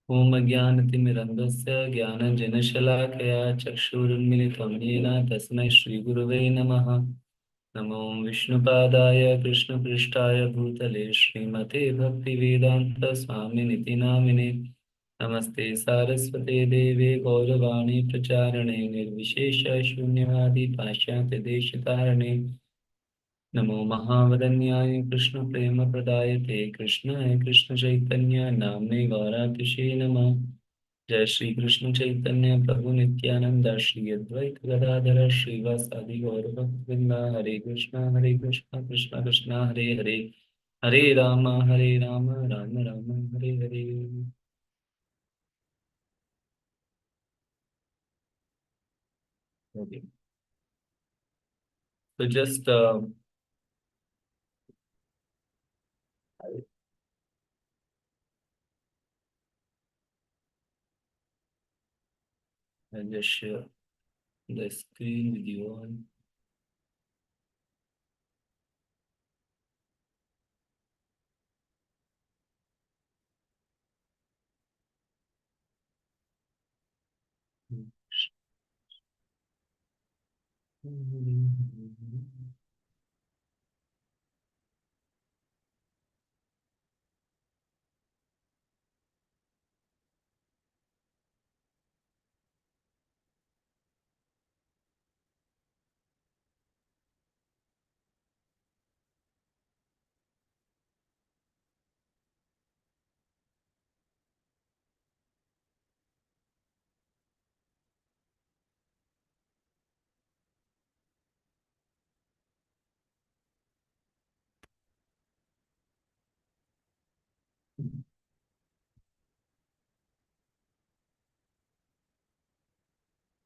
ओम ज्ञानतिमिरन्धस्य ज्ञानञ्जनशलाकया चक्षुरुन्मिलितं येन तस्मै श्रीगुरवे नमः। नमो विष्णुपादाय कृष्णपृष्ठाय भूतले श्रीमते भक्तिवेदान्तस्वामिनिति नामिने। नमस्ते सारस्वते देवे गौरवाणी प्रचारणे निर्विशेष शून्यवादी पाश्चात्यदेशतारणे। नमो महावदन्याय कृष्णप्रेमप्रदायते कृष्णाय कृष्णचैतन्य नाम्ने गौरातिशे नमः। जय श्री कृष्ण चैतन्य प्रभु नित्यानंद श्री अद्वैत गदाधर श्रीवासादि गौरभक्तवृंदा। हरे कृष्णा कृष्णा कृष्णा हरे हरे। हरे राम राम राम हरे हरे। ओके, तो just just share the screen with you all.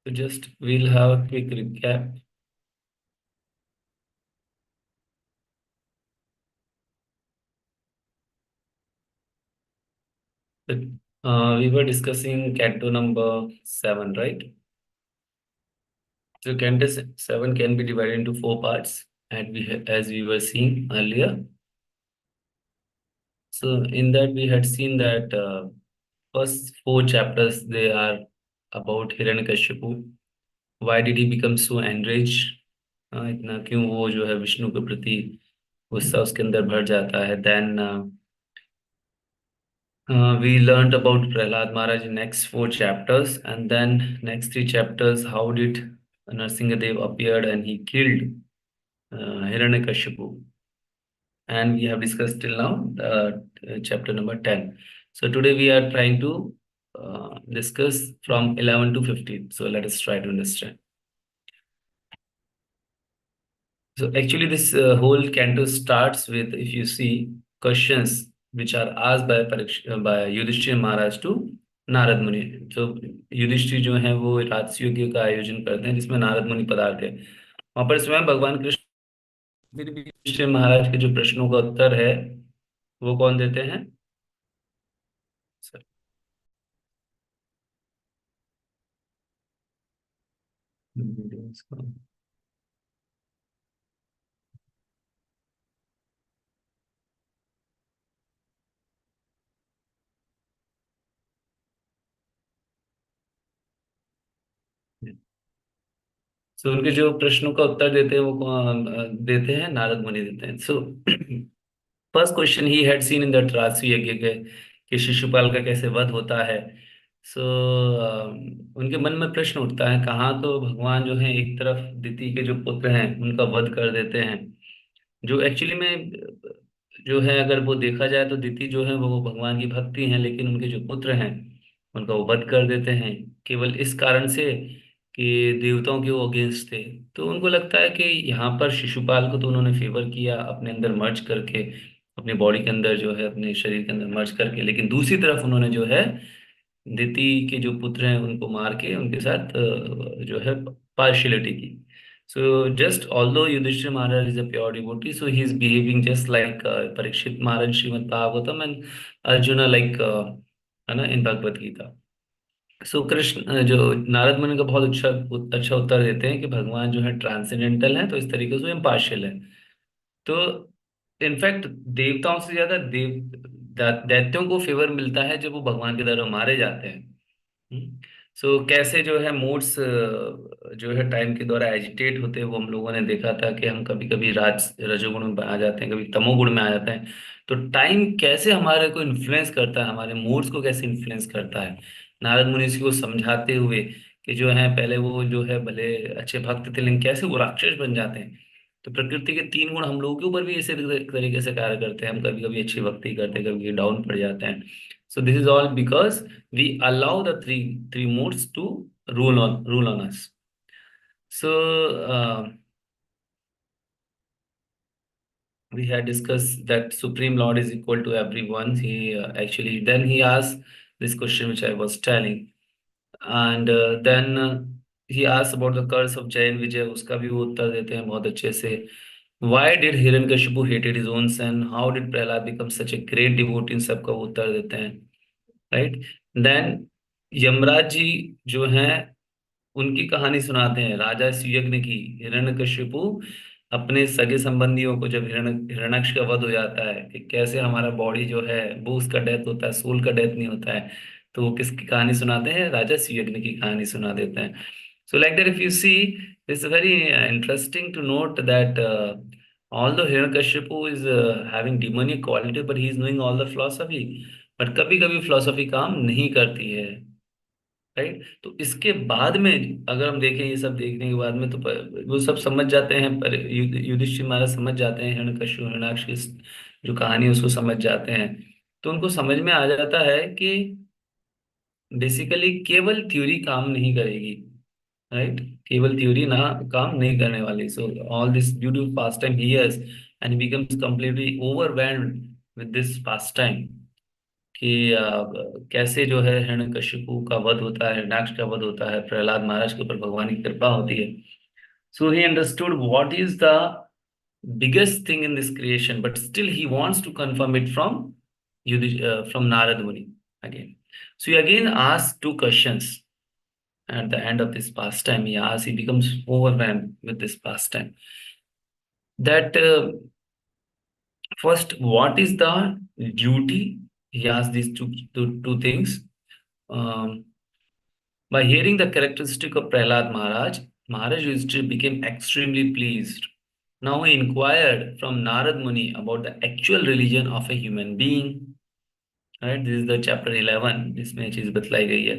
So just we'll have a quick recap. We were discussing canto number 7, right? So canto 7 can be divided into four parts, and as we were seeing earlier. So in that we had seen that first four chapters they are about Hiranyakashipu. Why did he become so enraged? इतना क्यों वो जो है विष्णु के प्रति गुस्सा उसके अंदर भर जाता है. Then we learned about Prahlad Maharaj in next four chapters, and then next three chapters, how did Narsingadev appeared and he killed Hiranyakashipu. And we have discussed till now chapter number 10. So today we are trying to discuss from 11 to 15. So let us try to understand. So actually, this whole canto starts with, if you see, questions which are asked by by Yudhishthir Maharaj to Narad मुनि. तो युधिष्ठिर जो है वो राजस यज्ञ का आयोजन करते हैं जिसमें नारद मुनि पधारते हैं. वहां पर स्वयं भगवान कृष्ण फिर भी युधिष्ठिर महाराज के जो प्रश्नों का उत्तर है वो कौन देते हैं सर. सो उनके जो प्रश्नों का उत्तर देते हैं वो देते हैं नारद मुनि देते हैं. So first question he had seen in that राजसूय यज्ञ के कि शिशुपाल का कैसे वध होता है. सो उनके मन में प्रश्न उठता है, कहाँ तो भगवान जो है एक तरफ दिति के जो पुत्र हैं उनका वध कर देते हैं, जो एक्चुअली में जो है अगर वो देखा जाए तो दिति जो है वो भगवान की भक्ति हैं, लेकिन उनके जो पुत्र हैं उनका वो वध कर देते हैं केवल इस कारण से कि देवताओं के वो अगेंस्ट थे. तो उनको लगता है कि यहाँ पर शिशुपाल को तो उन्होंने फेवर किया अपने अंदर मर्ज करके, अपने बॉडी के अंदर जो है अपने शरीर के अंदर मर्ज करके, लेकिन दूसरी तरफ उन्होंने जो है दिति के जो पुत्र हैं उनको मार के उनके साथ जो है पार्शियलिटी की. So just although Yudhishthira Maharaj is a pure devotee, so he is behaving just like Parikshit Maharaj Srimad Bhagavatam and Arjuna like है ना in Bhagavad Gita. सो कृष्ण जो नारद मुनि का बहुत अच्छा उत्तर देते हैं कि भगवान जो है ट्रांसेंडेंटल है, तो इस तरीके से वो इम्पार्शियल है. तो इनफैक्ट देवताओं से ज्यादा दैत्यों को फेवर मिलता है जब वो भगवान के द्वारा मारे जाते हैं। सो कैसे जो है मूड्स जो है टाइम के द्वारा एजिटेट होते हैं, वो हम लोगों ने देखा था कि हम कभी कभी रजोगुण में आ जाते हैं, कभी तमोगुण में आ जाते हैं। तो टाइम कैसे हमारे को इन्फ्लुएंस करता है, हमारे मूड्स को कैसे इन्फ्लुएंस करता है, नारद मुनि इसको समझाते हुए कि जो है पहले वो जो है भले अच्छे भक्त थे, लेकिन कैसे वो राक्षस बन जाते हैं। तो प्रकृति के तीन गुण हम लोगों के ऊपर भी इसी तरीके से कार्य करते हैं, हम कभी कभी अच्छी भक्ति करते हैं, कभी डाउन पड़ जाते हैं। So this is all because we allow the three modes to rule on us. So we had discussed that Supreme Lord is equal to everyone. He actually then he asked this question which I was telling, and then he asked about the curse of Jay and Vijay. उसका भी वो उत्तर देते हैं बहुत अच्छे से. Why did Hiranyakashipu hated his own son? How did Prahlad become such a great devotee? इन सबका वो उत्तर देते हैं, राइट. देन यमराज जी जो हैं उनकी कहानी सुनाते हैं, राजा सुयज्ञ की. हिरण्यकशिपु अपने सगे संबंधियों को, जब हिरण्याक्ष का वध हो जाता है, कि कैसे हमारा बॉडी जो है वो उसका डेथ होता है, सोल का डेथ नहीं होता है, तो वो किसकी कहानी सुनाते हैं, राजा सुयज्ञ की कहानी सुना देते हैं. So like that if you see, it's very interesting to note that although Hiranyakashipu is having demonic quality, but he is knowing all the philosophy. But कभी कभी फिलोसफी काम नहीं करती है, राइट. तो इसके बाद में अगर हम देखें, ये सब देखने के बाद में तो वो सब समझ जाते हैं, पर युधिष्ठिर महाराज समझ जाते हैं हिरण्यकश्यप हिरण्याक्ष की जो कहानी है उसको समझ जाते हैं. तो उनको समझ में आ जाता है कि बेसिकली केवल थ्योरी काम नहीं करेगी, राइट. केवल थ्योरी ना काम नहीं करने वाली. So all this due to pastime hears and becomes completely overwhelmed with this pastime, कि कैसे जो है हिरण्यकशिपु का वध होता है, हिरण्याक्ष का वध होता है, प्रहलाद महाराज के ऊपर भगवान की कृपा होती है. So he understood what is the biggest thing in this creation, but still he wants to confirm it from from Narada Muni again. So he again asked two questions at the end of this pastime. He becomes overwhelmed with this pastime. That first, what is the duty? He asked these two things. Um, by hearing the characteristic of Prahlad Maharaj, Maharaj Yudhishthira became extremely pleased. Now he inquired from Narad Muni about the actual religion of a human being. Right, this is the chapter 11 जिसमें ये चीज बतलाई गई है.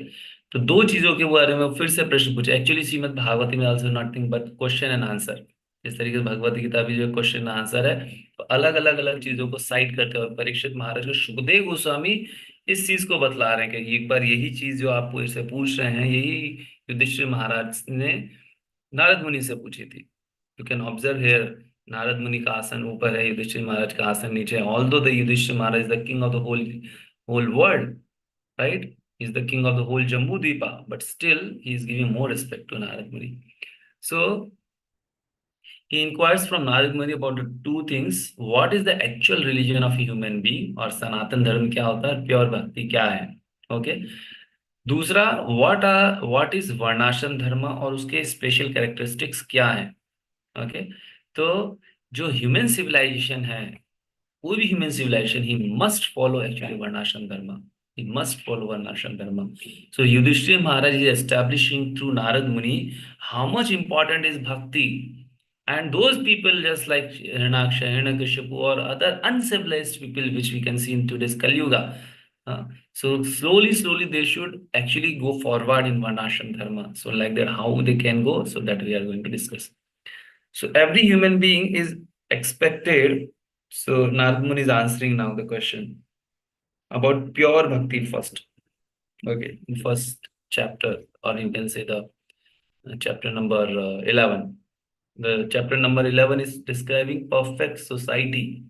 तो दो चीजों के बारे में फिर से प्रश्न पूछा. एक्चुअली श्रीमद् भागवती में also nothing but question and answer. जिस तरीके से भगवत गीता भी जो क्वेश्चन एंड आंसर है, तो अलग अलग अलग चीजों को साइड करते हुए परीक्षित महाराज को सुखदेव गोस्वामी इस चीज को बतला रहे हैं कि एक बार यही चीज जो आप इससे पूछ रहे हैं, यही युधिष्ठिर महाराज ने नारद मुनि से पूछी थी. You can observe here, Narad मुनि का आसन ऊपर है, युधिष्ठिर महाराज का आसन नीचे है. Although the Yudhishthira Maharaj is the king of the whole world, right? He's the king of the whole Jambu Dweepa, but still he is giving more respect to Narad Muni. So he inquires from Narad Muni about the two things: what is the actual religion of a human being, और सनातन धर्म क्या होता है, pure भक्ति क्या है. Okay. दूसरा, what is वर्णाश्रम धर्म और उसके स्पेशल कैरेक्टरिस्टिक्स क्या है. ओके. तो जो ह्यूमन सिविलाइजेशन है, कोई भी human civilisation, he must follow actually varnashrama dharma. He must follow Varnashram Dharma. So Yudhishthira Maharaj is establishing through Narad Muni how much important is bhakti. And those people just like Hiranaksha, Hiranyakashipu or other uncivilized people which we can see in today's Kali Yuga. So slowly they should actually go forward in Varnashram Dharma. So like that, how they can go, so that we are going to discuss. So every human being is expected. So Narad Muni is answering now the question about pure bhakti first. Okay, first chapter, or you can say the chapter number 11. The chapter number 11 is describing perfect society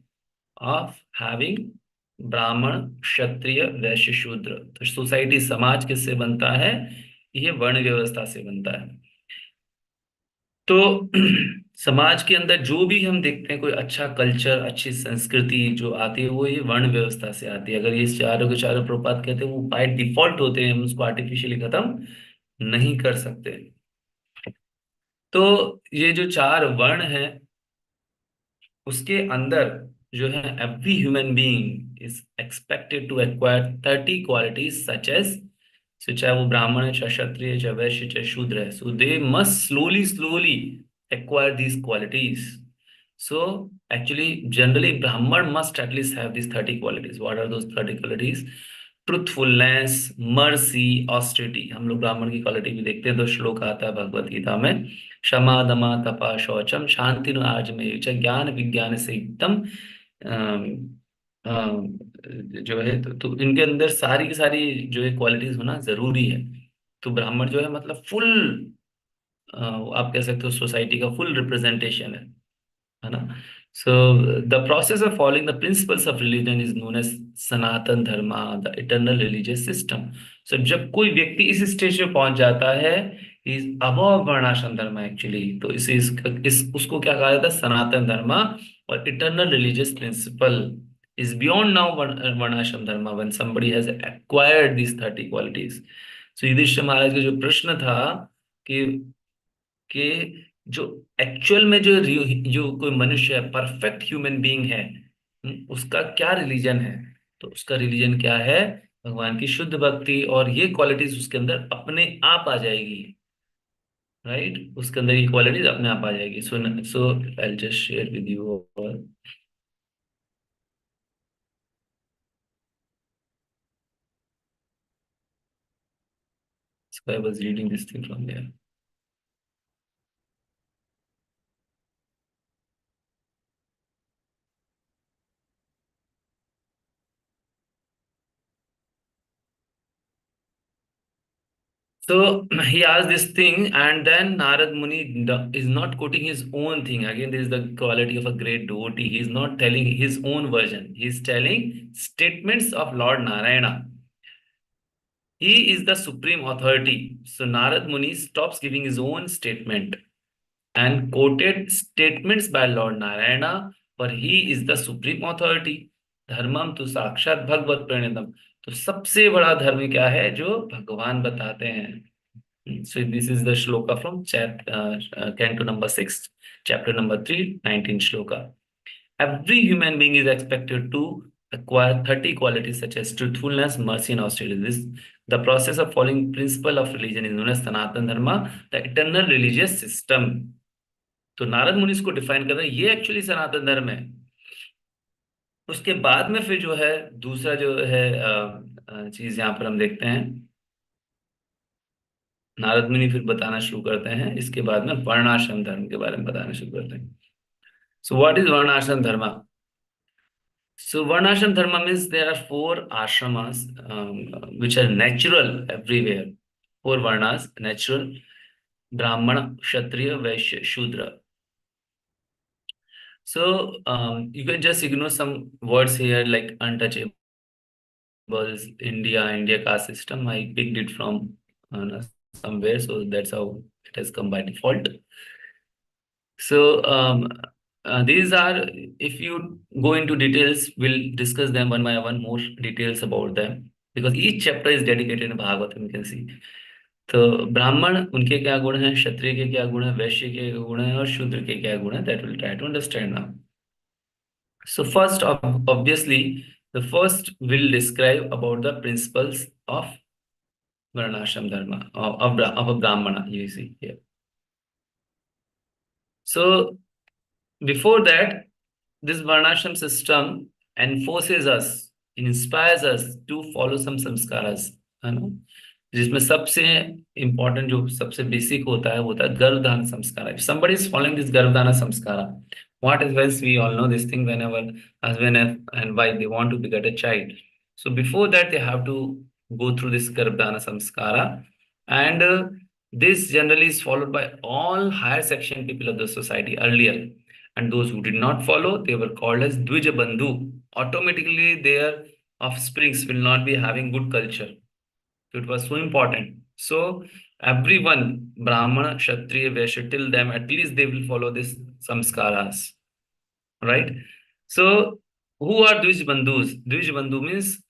of having ब्राह्मण क्षत्रिय वैश्य शूद्र. तो society, समाज किससे बनता है, ये वर्ण व्यवस्था से बनता है. तो समाज के अंदर जो भी हम देखते हैं, कोई अच्छा कल्चर, अच्छी संस्कृति जो आती है, वो ये वर्ण व्यवस्था से आती है. अगर ये चारों के चारों प्रपात कहते हैं, वो बाय डिफॉल्ट होते हैं, हम उसको आर्टिफिशियली खत्म नहीं कर सकते. तो ये जो चार वर्ण हैं, उसके अंदर जो है every human being is expected to acquire 30 qualities such as, so चाहे वो ब्राह्मण है, चाहे क्षत्रिय है, चाहे वैश्य है, चाहे शूद्र है, so they must slowly acquire these qualities. So actually generally Brahman must at least have these 30 qualities. What are those 30 qualities? Truthfulness, mercy, austerity. हम लोग ब्राह्मण की क्वालिटी भी देखते हैं तो श्लोक आता है भगवत गीता में, क्षमा दमा तपा शौचम शांति आजमेय च ज्ञान विज्ञान से एकदम जो है तो इनके अंदर सारी की सारी जो है क्वालिटीज होना जरूरी है। तो ब्राह्मण जो है मतलब फुल, आप कह सकते हो सोसाइटी का फुल रिप्रेजेंटेशन है ना। So the process of following the principles of religion is known as Sanatana Dharma, the eternal religious system. So जब कोई व्यक्ति इस स्टेज पे पहुंच जाता है, इज अबव वर्णाश्रम धर्म एक्चुअली, तो इस उसको क्या कहा जाता है, सनातन धर्मा और eternal religious principle is beyond now Varnashrama Dharma when somebody has acquired these 30 qualities. So Yudhishthira Maharaj का जो प्रश्न था कि जो एक्चुअल में जो कोई मनुष्य है, परफेक्ट ह्यूमन बीइंग है, उसका क्या रिलीजन है, तो उसका रिलीजन क्या है, भगवान की शुद्ध भक्ति, और ये क्वालिटीज उसके अंदर अपने आप आ जाएगी। राइट, उसके अंदर ये क्वालिटीज अपने आप आ जाएगी। So I just share with you all. So I was reading this thing from there. So he asked this thing, and then Narad Muni is not quoting his own thing. Again, this is the quality of a great devotee. He is not telling his own version. He is telling statements of Lord Narayana. He is the supreme authority. So Narad Muni stops giving his own statement and quoted statements by Lord Narayana, for he is the supreme authority. धर्मम तो साक्षात भगवत प्रणीतम। तो सबसे बड़ा धर्म क्या है, जो भगवान बताते हैं। So this is the shloka from canto number 6, chapter number 3, 19 shloka. Every human being is expected to acquire 30 qualities such as truthfulness, mercy, and austerity. The process of following principle of religion is known as Sanatan Dharma, the eternal religious system. तो नारद मुनि इसको define कर रहे हैं, ये actually सनातन धर्म है। उसके बाद में फिर जो है दूसरा जो है चीज यहाँ पर हम देखते हैं, नारद मुनि फिर बताना शुरू करते हैं इसके बाद में वर्णाश्रम धर्म के बारे में बताना शुरू करते हैं। सो व्हाट इज वर्णाश्रम धर्म? So Varnashram Dharma means there are four ashramas which are natural everywhere. Four Varnas, natural: Brahmana, Kshatriya, Vaishya, Shudra. So you can just ignore some words here like untouchables, India caste system. I picked it from somewhere, so that's how it has come by default. So these are, if you go into details, we'll discuss them one by one, more details about them, because each chapter is dedicated in Bhagavatam, you can see. तो ब्राह्मण उनके क्या गुण हैं, क्षत्रिय के क्या गुण हैं, वैश्य के गुण हैं, और शूद्र के क्या गुण हैं, that will try to understand now. So first, obviously, the first will describe about the principles of Varnashram Dharma, of a Brahmana, you see here. So before that, this Varnashram system enforces us, inspires us to follow some samskaras, है ना, जिसमें सबसे important जो सबसे basic होता है वो होता है गर्भधारण संस्कार। If somebody is following this गर्भधारण संस्कार, what is else, we all know this thing, whenever husband and wife they want to beget a child, so before that they have to go through this गर्भधारण संस्कार, and this generally is followed by all higher section people of the society earlier, and those who did not follow, they were called as Dvija Bandhu. Automatically their offsprings will not be having good culture. So it was so important. So everyone, Brahmana, Kshatriya, Vaishya, till them, at least they will follow this samskaras, right? So who are Dvij Bandhus? Dvij Bandhu means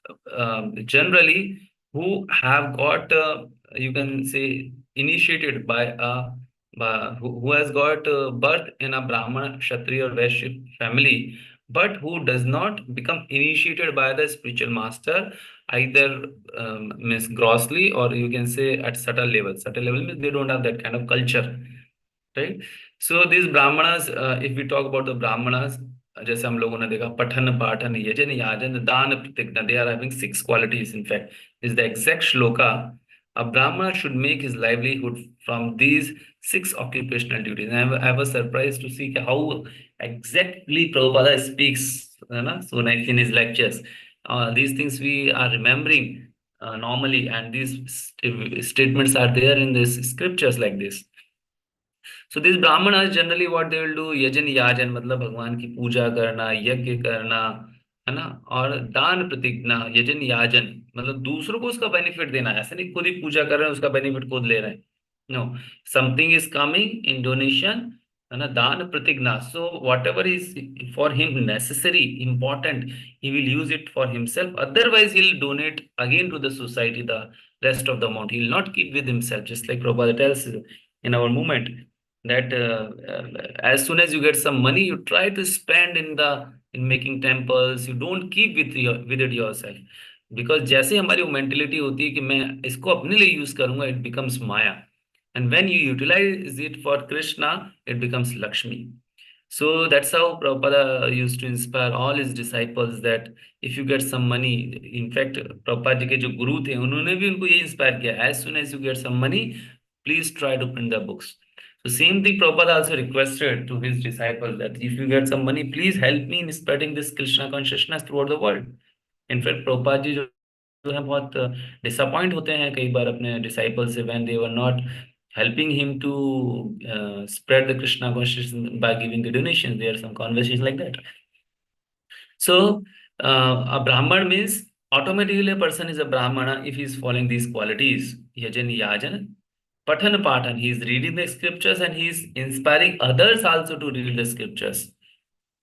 generally who have got, you can say, initiated by who has got birth in a Brahmana, Kshatriya, or Vaishya family, but who does not become initiated by the spiritual master, either means grossly, or you can say at subtle level. Subtle level means they don't have that kind of culture, right? So these brahmanas, if we talk about the brahmanas, जैसे हम लोगों ने देखा पठन पाठन यजन याजन दान प्रतिज्ञा, they are having six qualities. In fact, is the exact shloka. A brahmana should make his livelihood from these six occupational duties. And I was surprised to see how exactly Prabhupada speaks, so nice in his lectures. These things we are remembering normally, and these statements are there in these scriptures like this. So this Brahmin generally what they will do, यजन याजन मतलब भगवान की पूजा करना, यज्ञ करना, है ना, और दान प्रतिज्ञा, यजन याजन मतलब दूसरों को उसका बेनिफिट देना है। ऐसे नहीं खुद ही पूजा कर रहे हैं उसका बेनिफिट खुद ले रहे हैं, no, something is coming in donation, है ना, दान प्रतिज्ञा। So whatever is for him necessary important, he will use it for himself, otherwise he will donate again to the society the rest of the amount. He will not keep with himself, just like Prabhupada tells in our movement that as soon as you get some money, you try to spend in making temples. You don't keep with it yourself, because जैसे हमारी वो mentality होती है कि मैं इसको अपने लिए यूज करूंगा, it becomes maya, and when you utilize it for Krishna, it becomes Lakshmi. So that's how Prabhupada used to inspire all his disciples that if you get some money, in fact Prabhupada जी के जो गुरु थे उन्होंने भी उनको ये inspire किया, as soon as you get some money, please try to print the books. So same thing Prabhupada also requested to his disciples that if you get some money, please help me in spreading this Krishna consciousness throughout the world. In fact Prabhupada ji जो है बहुत disappoint होते हैं कई बार अपने disciple से, when they were not helping him to spread the Krishna consciousness by giving the donations. There are some conversations like that. So a Brahman means automatically a person is a Brahmana if he is following these qualities. Yajan Yajan, Patan Patan, he is reading the scriptures and he is inspiring others also to read the scriptures.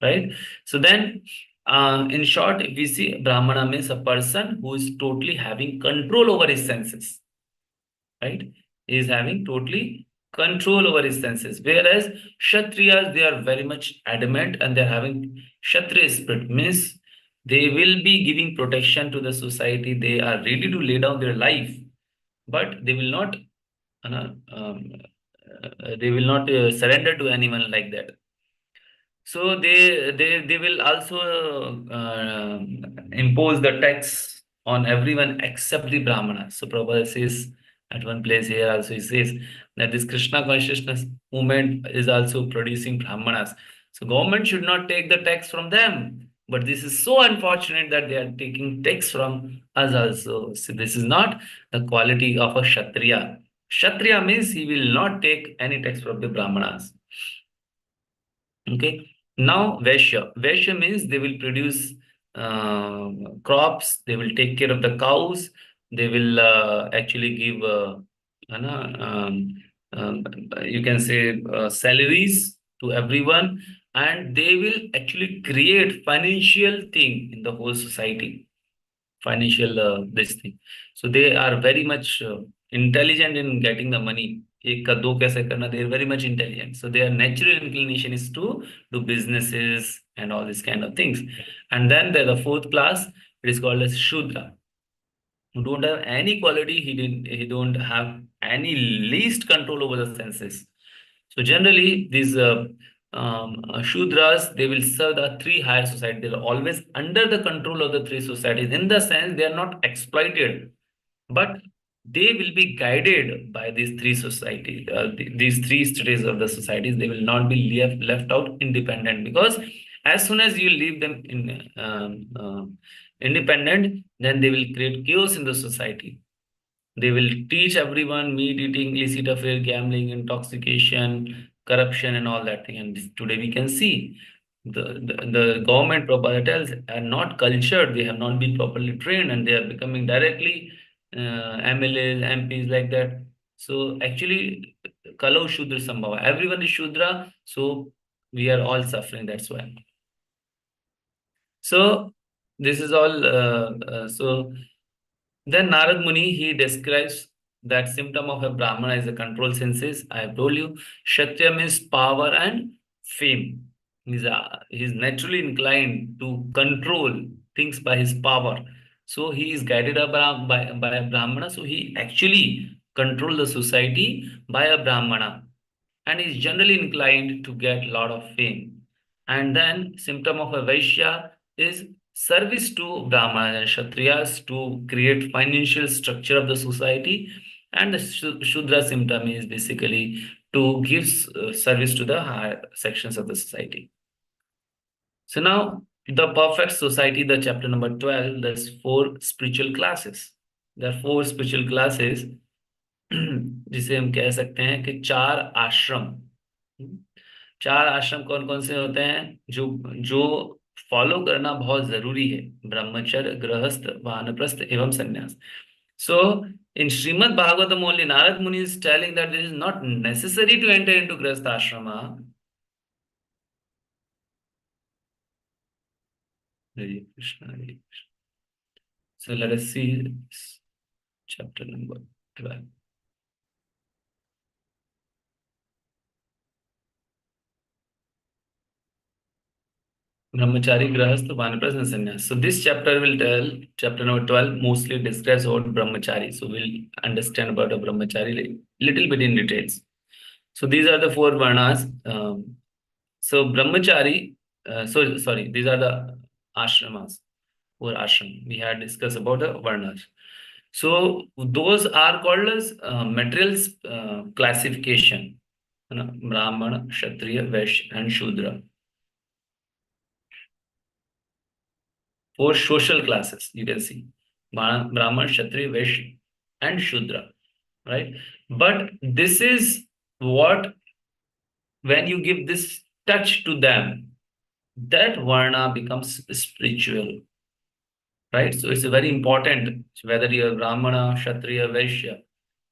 Right? So then, in short, if we see Brahmana means a person who is totally having control over his senses, right? He is having totally control over his senses. Whereas Kshatriyas, they are very much adamant and they're having Kshatriya spirit, means they will be giving protection to the society. They are ready to lay down their life, but they will not surrender to anyone like that. So they will also impose the tax on everyone except the Brahmana. So Prabhupada says at one place here also he says that this Krishna consciousness movement is also producing Brahmanas. So government should not take the tax from them. But this is so unfortunate that they are taking tax from us also. So this is not the quality of a Kshatriya. Kshatriya means he will not take any tax from the Brahmanas. Okay. Now, Vaishya. Vaishya means they will produce crops, they will take care of the cows, they will actually give, you know, you can say, salaries to everyone, and they will actually create financial thing in the whole society, financial this thing. So they are very much intelligent in getting the money. एक का दो कैसे करना, they are very much intelligent. So their natural inclination is to do businesses and all these kind of things. And then the fourth class, it is called as Shudra, who don't have any quality. He don't have any least control over the senses. So generally, these Shudras, they will serve the three higher societies. They are always under the control of the three societies. In the sense, they are not exploited, but they will be guided by these three societies, these three stages of the societies. They will not be left out independent, because as soon as you leave them in independent, then they will create chaos in the society. They will teach everyone meat eating, illicit affair, gambling, intoxication, corruption, and all that thing. And today we can see the government proprietors are not cultured, they have not been properly trained, and they are becoming directly MLAs, MPs like that. So actually, Kalau Shudra Sambhava, everyone is Shudra, so we are all suffering. That's why. So this is all. So then Narad Muni, he describes that symptom of a Brahmana is the control senses. I have told you, Kshatriya means power and fame. He's naturally inclined to control things by his power. So he is guided by a Brahmana. So he actually control the society by a Brahmana, and is generally inclined to get a lot of fame. And then symptom of a Vaishya is service to Brahmanas and Kshatriyas to create financial structure of the society. And the Shudra symptom is basically to give service to the higher sections of the society. So now the perfect society, the chapter number 12, there's four spiritual classes. There are four spiritual classes जिसे हम कह सकते हैं कि चार आश्रम। चार आश्रम कौन कौन से होते हैं जो जो फॉलो करना बहुत जरूरी है? ब्रह्मचर्य, गृहस्थ, वानप्रस्थ एवं संन्यास। So in Shrimad Bhagavatam only Narada Muni is telling that it is not necessary to enter into grihastha ashram. Hare Krishna Hare Krishna. So let us see chapter number 12। Brahmachari, Grahastha, Vanaprastha, and Sannyas. So this chapter will tell, chapter number 12 mostly describes about Brahmachari. So we'll understand about a Brahmachari little bit in details. So these are the four Varnas. So Brahmachari, sorry, these are the ashramas, four ashram. We had discussed about the Varnas. So those are called as materials classification. Brahmana, Kshatriya, Vaishya, and Shudra. Four social classes you can see: Brahman, Kshatriya, Vaishya, and Shudra, right? But this is what, when you give this touch to them, that Varna becomes spiritual, right? So it's very important whether you're Brahmana, Kshatriya, Vaishya,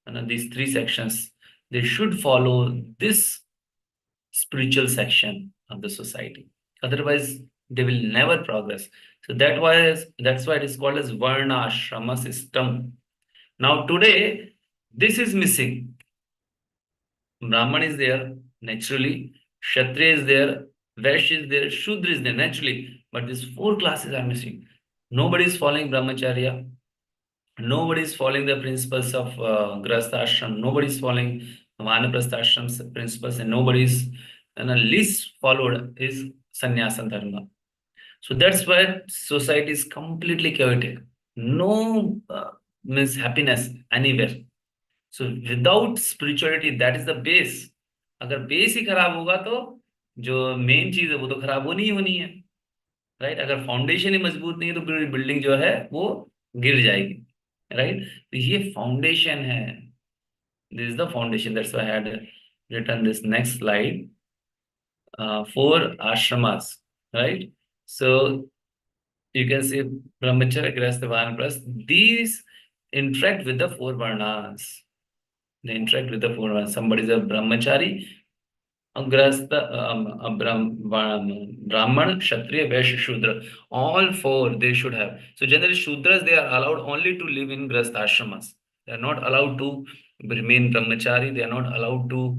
and these three sections, they should follow this spiritual section of the society. Otherwise, they will never progress. So that's why it is called as Varna Ashrama system. Now today, this is missing. Brahman is there naturally, Kshatriya is there, Vaishya is there, Shudra is there naturally, but these four classes are missing. Nobody is following Brahmacharya. Nobody is following the principles of Grahastha Ashram. Nobody is following Vanaprastha Ashram's principles, and nobody is, and the least followed is Sannyasa Dharma. So that's why society is completely chaotic. No means happiness anywhere. So without spirituality, that is the base. अगर base ही खराब होगा तो जो main चीज है वो तो खराब होनी ही होनी है, राइट? अगर फाउंडेशन ही मजबूत नहीं है तो पूरी बिल्डिंग जो है वो गिर जाएगी, राइट? तो ये फाउंडेशन है, this is the foundation. That's why I had written this next slide. Four ashramas, right? So you can see brahmacharya, grihastha, vanaprastha, these interact with the four varnas. They interact with the four varnas. Somebody is a brahmachari, Grasta, Brahman, Kshatriya, Vaishya, Shudra. All four they should have. So generally Shudras, they are allowed only to live in Grasta ashramas. They are not allowed to remain Brahmachari. They are not allowed to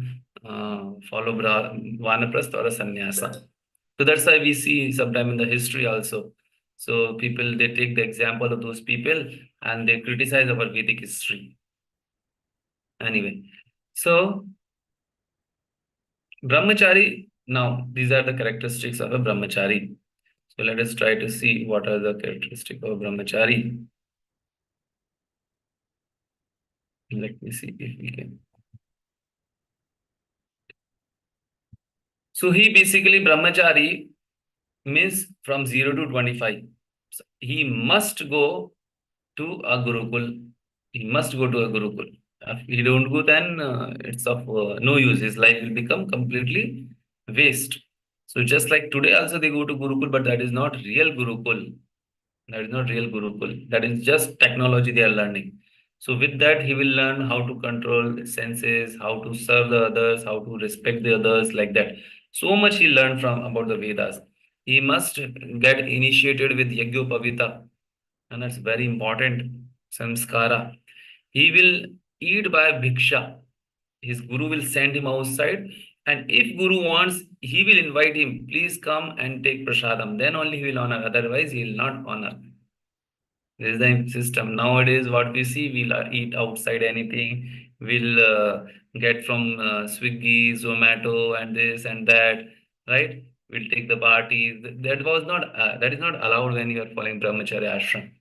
follow Vanaprastha or a Sannyasa. So that's why we see sometime in the history also. So people, they take the example of those people and they criticize our Vedic history. Anyway, so Brahmachari, now these are the characteristics of a Brahmachari. So let us try to see what are the characteristics of a Brahmachari. Let me see if we can. So he basically, Brahmachari means from 0 to 25. So he must go to a Gurukul. He must go to a Gurukul. If he don't go, then it's of no use. His life will become completely waste. So just like today also they go to Gurukul, but that is not real Gurukul. That is not real Gurukul. That is just technology they are learning. So with that, he will learn how to control senses, how to serve the others, how to respect the others, like that. So much he learned from about the Vedas. He must get initiated with Yagyopavita, and that's very important. Samskara. He will eat by bhiksha. His guru will send him outside, and if guru wants, he will invite him, please come and take prasadam. Then only he will honor. Otherwise, he will not honor. This is the system. Nowadays, what we see, we'll eat outside anything. We'll get from Swiggy, Zomato, and this and that, right? We'll take the party. That was not, that is not allowed when you are following brahmacharya ashram,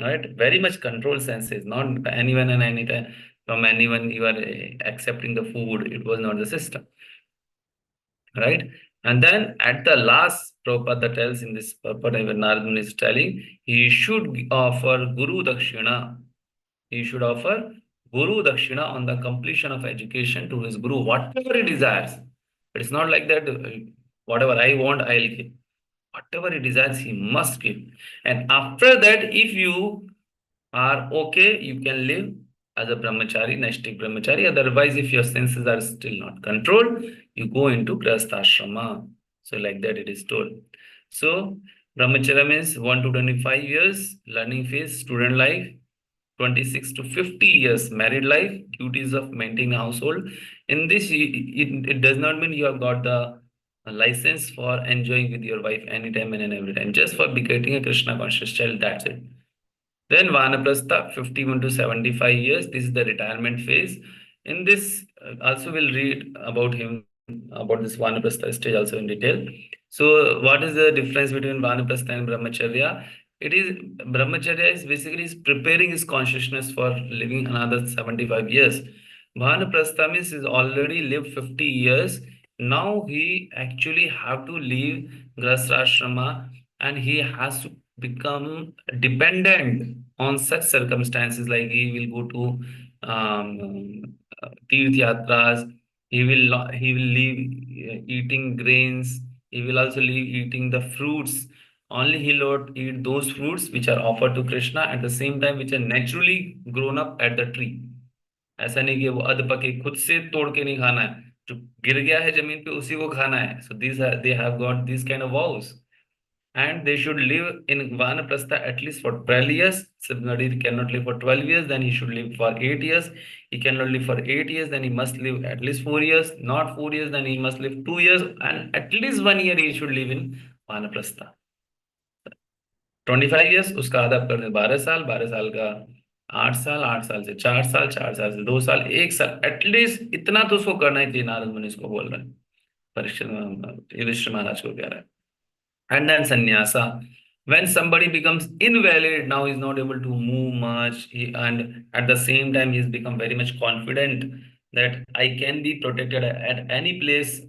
right? Very much control senses, not anyone and anytime from anyone you are accepting the food. It was not the system, right? And then at the last, Prabhupada tells in this purport, when Narad Muni is telling, he should offer Guru Dakshina. He should offer Guru Dakshina on the completion of education to his Guru, whatever he desires. It's not like that, whatever I want, I'll give. Whatever he desires, he must give. And after that, if you are okay, you can live as a brahmachari, Naishtik brahmachari. Otherwise, if your senses are still not controlled, you go into grastha. So, like that, it is told. So, brahmacharya means 1 to 25 years, learning phase, student life, 26 to 50 years, married life, duties of maintaining a household. In this, it does not mean you have got the license for enjoying with your wife anytime and every time, just for becoming a Krishna conscious child. That's it. Then Vanaprastha, 51 to 75 years. This is the retirement phase. In this, also we'll read about him, about this Vanaprastha stage also in detail. So, what is the difference between Vanaprastha and Brahmacharya? It is Brahmacharya is basically is preparing his consciousness for living another 75 years. Vanaprastha means he's already lived 50 years. Now he actually have to leave Grasashrama and he has to become dependent on such circumstances, like he will go to Tirth Yatras, he will leave eating grains, he will also leave eating the fruits. Only he will not eat those fruits which are offered to Krishna at the same time, which are naturally grown up at the tree. ऐसा नहीं कि वो अध पके खुद से तोड़ के नहीं खाना है, जो गिर गया है जमीन पे उसी को खाना है. So these are, they have got these kind of vows, and they should live in Vanaprastha at least for 12 years. Somebody cannot live for 12 years, then he should live for 8 years. He cannot live for 8 years, then he must live at least 4 years. Not 4 years, then he must live 2 years, and at least 1 year he should live in Vanaprastha. 25 years, उसका आधा कर दे 12 साल, 12 साल का 8 साल, 8 साल से 4 साल, 4 साल से 2 साल, 1 साल, एटलीस्ट इतना तो उसको करना ही चाहिए. नारद मुनि इसको बोल रहे हैं, परीक्षित युधिष्ठिर महाराज को कह रहे हैं. And then sannyasa. When somebody becomes invalid, now he's not able to move much, and at the same time, he's become very much confident that I can be protected at any place.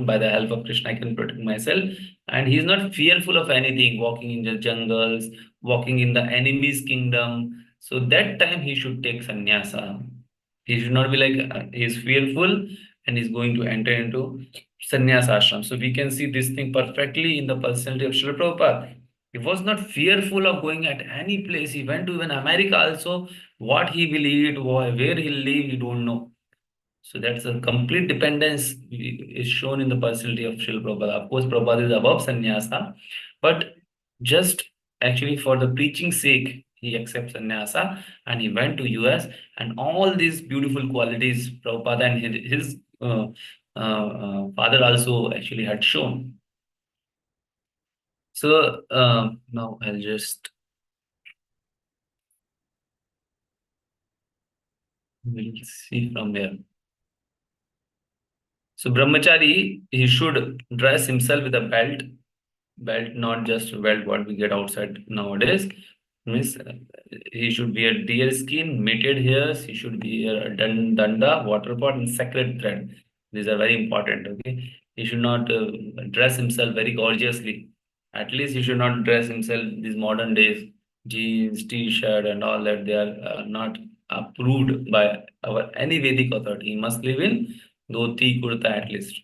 By the help of Krishna, I can protect myself. And he's not fearful of anything, walking in the jungles, walking in the enemy's kingdom. So that time he should take sannyasa. He should not be like he's fearful and he's going to enter into sannyas ashram. So we can see this thing perfectly in the personality of Srila Prabhupada. He was not fearful of going at any place. He went to even America also. What he will eat, where he'll live, he don't know. So that's a complete dependence is shown in the personality of Srila Prabhupada. Of course, Prabhupada is above sannyasa, but just actually for the preaching sake, he accepts sannyasa and he went to US, and all these beautiful qualities Prabhupada and his father also actually had shown. So now I'll just we'll see from there. So brahmachari, he should dress himself with a belt, not just belt what we get outside nowadays. Means he should wear deer skin, matted hairs. He should wear a danda, water pot, and sacred thread. These are very important. Okay, he should not dress himself very gorgeously. At least he should not dress himself these modern days jeans, t-shirt, and all that. They are not approved by our any Vedic authority. He must live in dhoti, kurta at least.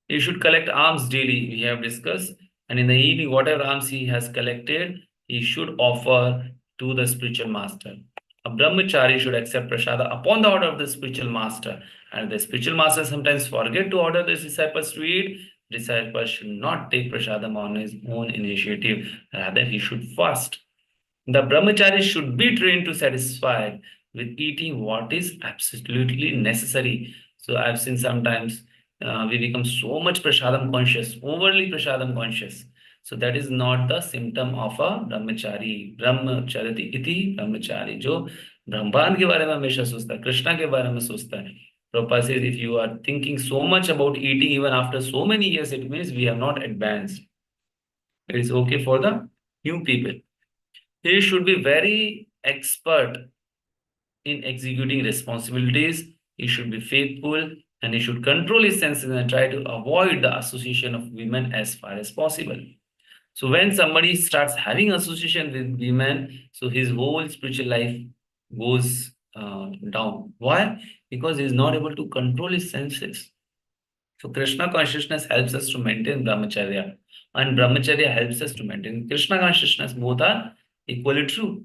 He should collect alms daily, we have discussed. And in the evening, whatever alms he has collected, he should offer to the spiritual master. A brahmachari should accept prasada upon the order of the spiritual master. And the spiritual master sometimes forget to order the disciples to eat. Disciples should not take prasadam on his own initiative. Rather, he should fast. The brahmachari should be trained to satisfy with eating what is absolutely necessary. So I've seen sometimes we become so much prasadam conscious, overly prasadam conscious. So that is not the symptom of a brahmachari. Brahmacharati iti brahmachari, जो ब्रह्मांड के बारे में हमेशा सोचता है, कृष्णा के बारे में सोचता है. Prabhupada says if you are thinking so much about eating even after so many years, it means we have not advanced. It is okay for the new people. He should be very expert in executing responsibilities. He should be faithful and he should control his senses and try to avoid the association of women as far as possible. So when somebody starts having association with women, so his whole spiritual life goes down. Why? Because he is not able to control his senses. So Krishna consciousness helps us to maintain brahmacharya, and brahmacharya helps us to maintain Krishna consciousness. Both are equally true.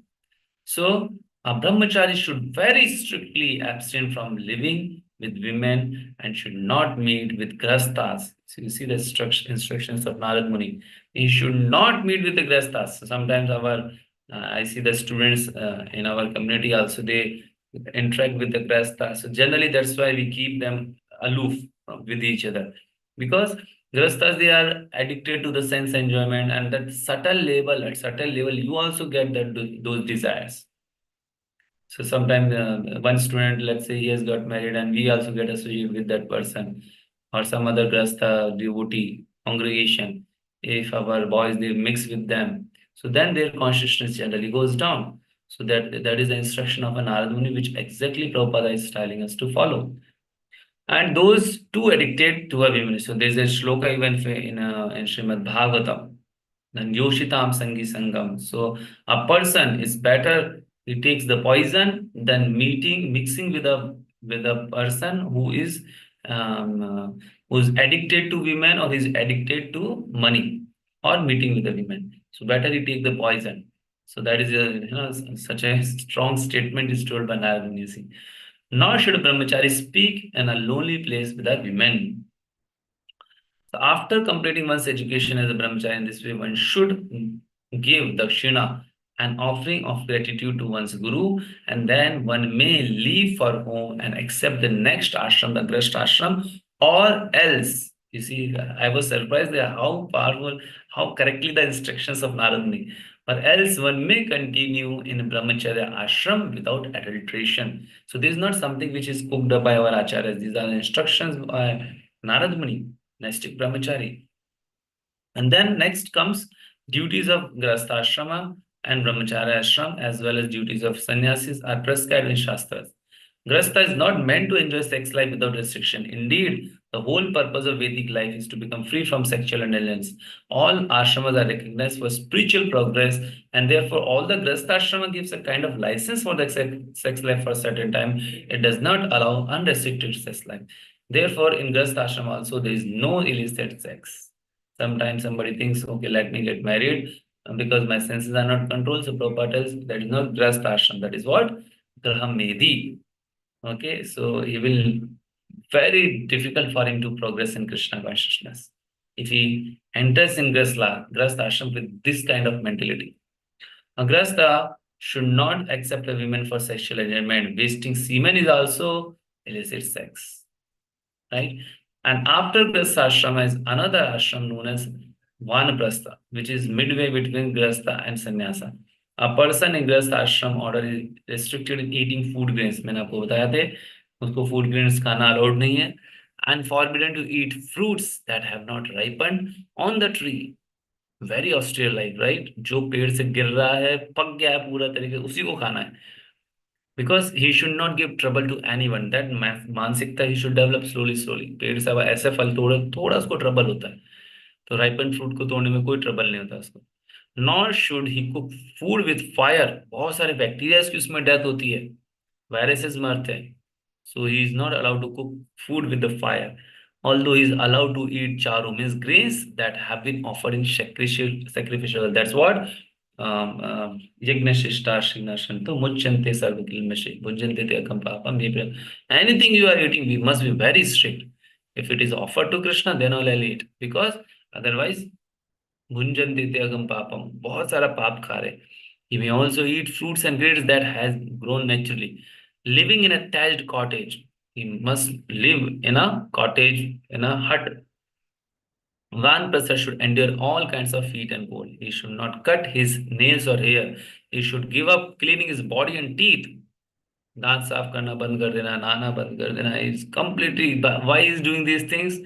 So a brahmachari should very strictly abstain from living with women and should not meet with grastas. So you see the instructions of Narad Muni. He should not meet with the grastas. So sometimes I see the students in our community also, they interact with the grastas. So generally that's why we keep them aloof with each other, because grastas, they are addicted to the sense enjoyment, and that subtle level, you also get those desires. So sometimes one student, let's say he has got married, and we also get associated with that person, or some other grasta devotee congregation. If our boys they mix with them, so then their consciousness generally goes down. So that is the instruction of an Narad Muni, which exactly Prabhupada is telling us to follow. And those two addicted to a woman. So there's a shloka even in Srimad Bhagavatam. Then Yoshitam Sangi Sangam. So a person is better, he takes the poison than mixing with a person who's addicted to women, or is addicted to money, or meeting with the women. So better he take the poison. So that is such a strong statement is told by Narad Muni. Nor should a brahmachari speak in a lonely place with a women. So after completing one's education as a brahmachari in this way, one should give dakshina, an offering of gratitude to one's guru, and then one may leave for home and accept the next ashram, the grihastha ashram, or else. You see, I was surprised at how powerful, how correctly the instructions of Narad Muni. Or else one may continue in brahmacharya ashram without adulteration. So this is not something which is cooked up by our acharyas. These are instructions by Narad Muni, Naistik Brahmachari. And then next comes duties of Grasthashrama and Brahmacharya ashram, as well as duties of sannyasis are prescribed in Shastras. Grastha is not meant to enjoy sex life without restriction. Indeed, the whole purpose of Vedic life is to become free from sexual indulgence. All ashramas are recognized for spiritual progress, and therefore all the Grastha ashrama gives a kind of license for the sex life for a certain time. It does not allow unrestricted sex life. Therefore, in Grastha ashram also there is no illicit sex. Sometimes somebody thinks, okay, let me get married because my senses are not controlled. So Prabhupada tells that is not Grastha ashram. That is what? Graham Medhi. Okay, so he will very difficult for him to progress in Krishna consciousness if he enters in Grastha ashram with this kind of mentality. A Grastha should not accept a woman for sexual enjoyment. Wasting semen is also illicit sex, right? And after Grastha ashram is another ashram known as Vanaprastha, which is midway between Grastha and Sannyasa. A person in Grastha ashram order is restricted in eating food grains. मैंने आपको बताया थे उसको food grains खाना allowed नहीं है, and forbidden to eat fruits that have not ripened on the tree. Very austere life, right? जो पेड़ से गिर रहा है पक गया है पूरा तरीके उसी को खाना है, because he should not give trouble to anyone. That मानसिकता he should develop slowly. पेड़ से अब ऐसे फल तोड़े थोड़ा उसको ट्रबल होता है, तो राइपन फ्रूट को तोड़ने में कोई ट्रबल नहीं होता उसको. Nor should he cook food with fire. बहुत सारे बैक्टीरिया की उसमें डेथ होती है, वायरसेस मरते हैं. So he is not allowed to cook food with the fire. Although he is allowed to eat charu, means grains that have been offered in sacrificial. That's what yajna shishta shinashanto muchante sarvakilmashe bhujante te akam papam. Anything you are eating, we must be very strict. If it is offered to Krishna, then I'll eat, because otherwise भुंजन देते अगम पापम, बहुत सारा पाप खा रहे. He may also eat fruits and grapes that has grown naturally. Living in a thatched cottage, He must live in a cottage, in a hut. Vanprastha should endure all kinds of heat and cold. He should not cut his nails or hair. He should give up cleaning his body and teeth. दांत साफ करना बंद कर देना, नहाना बंद कर देना. He's completely, why he's doing these things?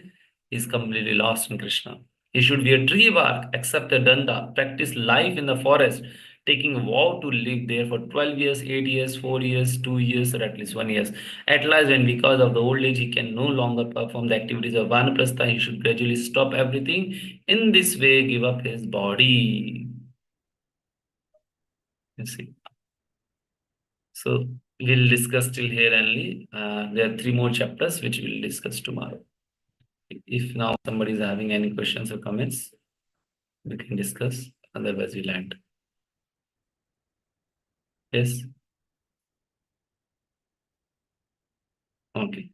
He's completely lost in Krishna. He should wear tree bark, accept the danda, practice life in the forest, taking a vow to live there for 12 years, 8 years, 4 years, 2 years, or at least 1 year. At last, when because of the old age, he can no longer perform the activities of Vanaprastha, he should gradually stop everything. In this way, give up his body. You see. So we'll discuss till here only. There are three more chapters which we'll discuss tomorrow. If now somebody is having any questions or comments, we can discuss. Otherwise, we'll end. Yes. Okay.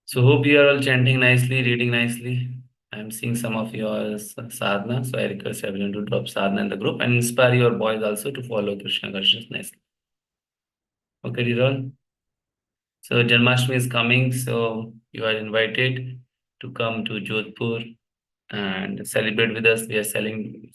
So hope you are all chanting nicely, reading nicely. I'm seeing some of your sadhana, so I request everyone to drop sadhana in the group and inspire your boys also to follow Krishna consciousness nicely. Okay, dear all. So Janmashtami is coming, so you are invited to come to Jodhpur and celebrate with us. We are celebrating